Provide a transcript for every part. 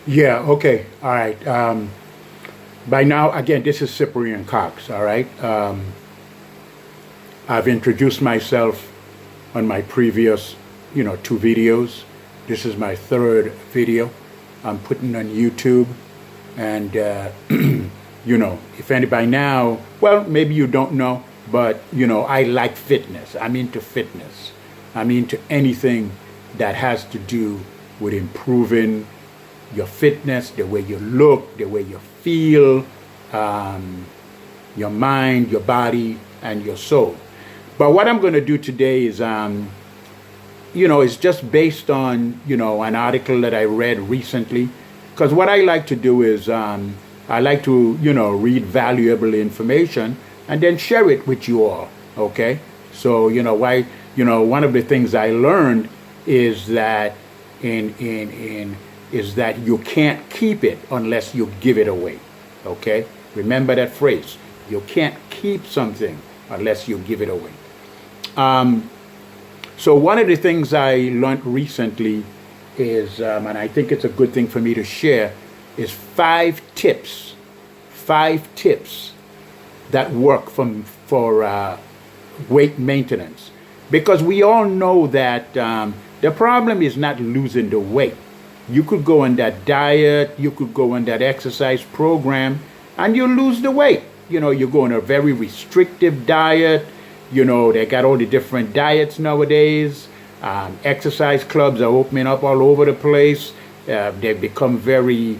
Yeah, okay, all right. By now, again, this is Cyprian Cox, all right? I've introduced myself on my previous, two videos. This is my third video I'm putting on YouTube. And, if anybody now, well, maybe you don't know, but, I like fitness. I'm into fitness. I'm into anything that has to do with improving your fitness, the way you look, the way you feel, your mind, your body, and your soul. But what I'm going to do today is, it's just based on, an article that I read recently. Because what I like to do is, I like to, read valuable information and then share it with you all. Okay. So, one of the things I learned is that is that you can't keep it unless you give it away. Okay? Remember that phrase. You can't keep something unless you give it away. So one of the things I learned recently is, and I think it's a good thing for me to share, is five tips that work for weight maintenance. Because we all know that the problem is not losing the weight. You could go on that diet, you could go on that exercise program, and you lose the weight. You go on a very restrictive diet. They got all the different diets nowadays. Exercise clubs are opening up all over the place. They've become very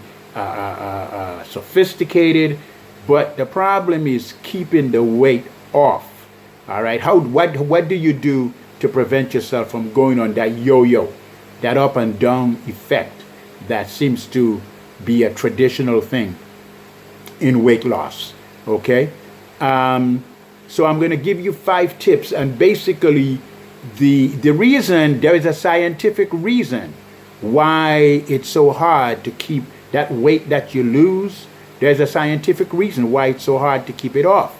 sophisticated. But the problem is keeping the weight off. All right. What do you do to prevent yourself from going on that yo-yo, that up and down effect that seems to be a traditional thing in weight loss? Okay. So I'm going to give you 5 tips, and basically the reason, there is a scientific reason why it's so hard to keep that weight that you lose. There's a scientific reason why it's so hard to keep it off.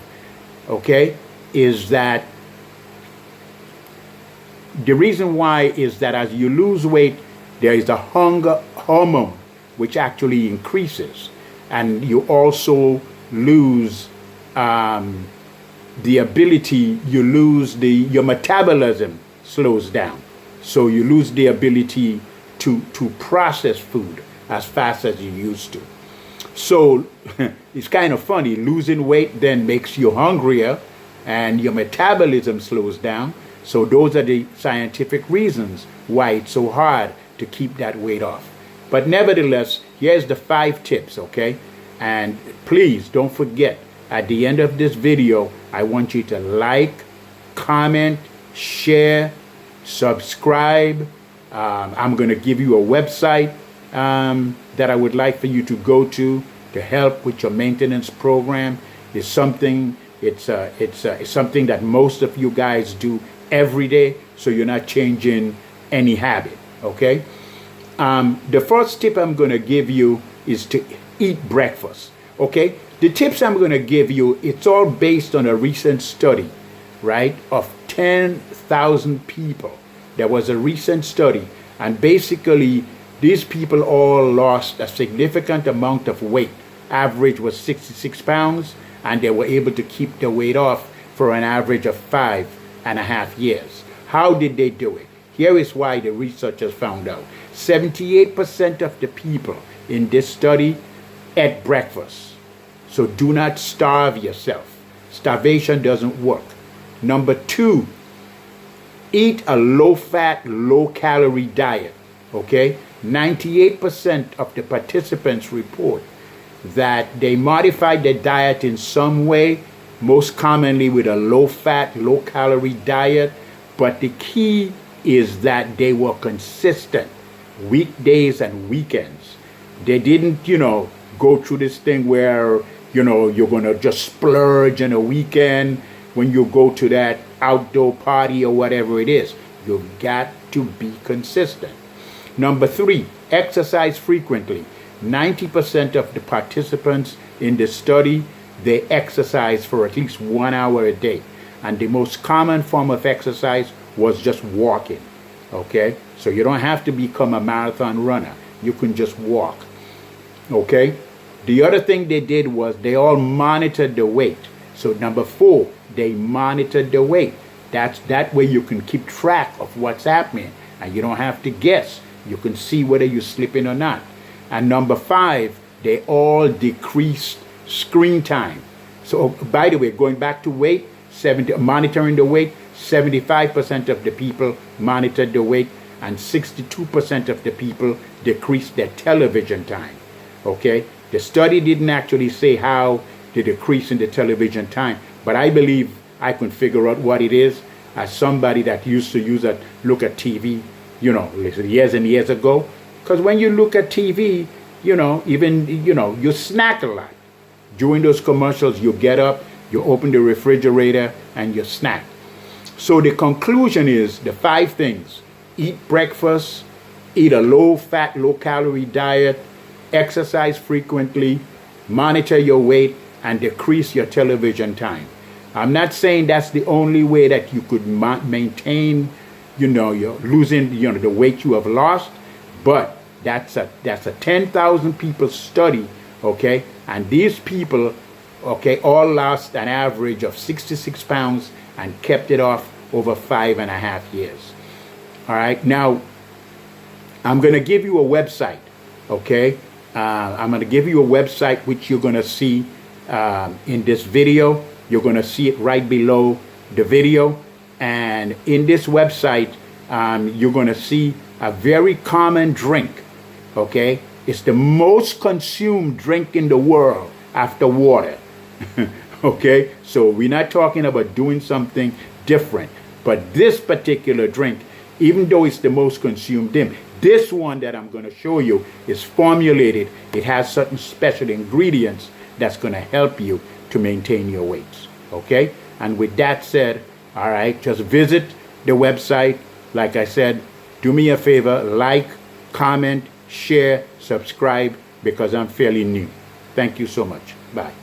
Okay. Is that the reason why is that as you lose weight, there is a hunger hormone which actually increases, and you also lose the ability. Your metabolism slows down, so you lose the ability to process food as fast as you used to. So it's kind of funny. Losing weight then makes you hungrier, and your metabolism slows down. So those are the scientific reasons why it's so hard to keep that weight off. But nevertheless, here's the 5 tips, okay? And please don't forget, at the end of this video, I want you to like, comment, share, subscribe. I'm going to give you a website that I would like for you to go to help with your maintenance program. It's something that most of you guys do every day, so you're not changing any habit. Okay. The first tip I'm going to give you is to eat breakfast. Okay. The tips I'm going to give you, it's all based on a recent study, right, of 10,000 people. There was a recent study, and basically these people all lost a significant amount of weight. Average was 66 pounds, and they were able to keep the weight off for an average of 5.5 years. How did they do it? Here is why the researchers found out. 78% of the people in this study ate breakfast. So do not starve yourself. Starvation doesn't work. Number 2, eat a low-fat, low-calorie diet. Okay? 98% of the participants report that they modified their diet in some way, most commonly with a low-fat, low-calorie diet. But the key is that they were consistent weekdays and weekends. They didn't, go through this thing where, you're going to just splurge on a weekend when you go to that outdoor party or whatever it is. You've got to be consistent. Number 3, exercise frequently. 90% of the participants in the study, they exercise for at least 1 hour a day. And the most common form of exercise was just walking. Okay? So you don't have to become a marathon runner. You can just walk. Okay. The other thing they did was they all monitored the weight. So number 4, they monitored the weight. That way you can keep track of what's happening and you don't have to guess. You can see whether you're slipping or not. And number 5, they all decreased screen time. So by the way, going back to weight, monitoring the weight, 75% of the people monitored the weight and 62% of the people decreased their television time. Okay? The study didn't actually say how the decrease in the television time, but I believe I can figure out what it is as somebody that used to look at TV, years and years ago. Because when you look at TV, you snack a lot. During those commercials, you get up, you open the refrigerator, and you snack. So the conclusion is the 5 things: eat breakfast, eat a low-fat, low-calorie diet, exercise frequently, monitor your weight, and decrease your television time. I'm not saying that's the only way that you could maintain, you're losing, the weight you have lost, but that's a 10,000 people study, okay? And these people, okay, all lost an average of 66 pounds and kept it off over 5.5 years. All right, now I'm going to give you a website, okay? I'm going to give you a website which you're going to see in this video. You're going to see it right below the video. And in this website, you're going to see a very common drink, okay? It's the most consumed drink in the world after water, okay? So we're not talking about doing something different. But this particular drink, even though it's the most consumed drink, this one that I'm going to show you is formulated. It has certain special ingredients that's going to help you to maintain your weights, okay? And with that said, all right, just visit the website. Like I said, do me a favor, like, comment, share, subscribe, because I'm fairly new. Thank you so much. Bye.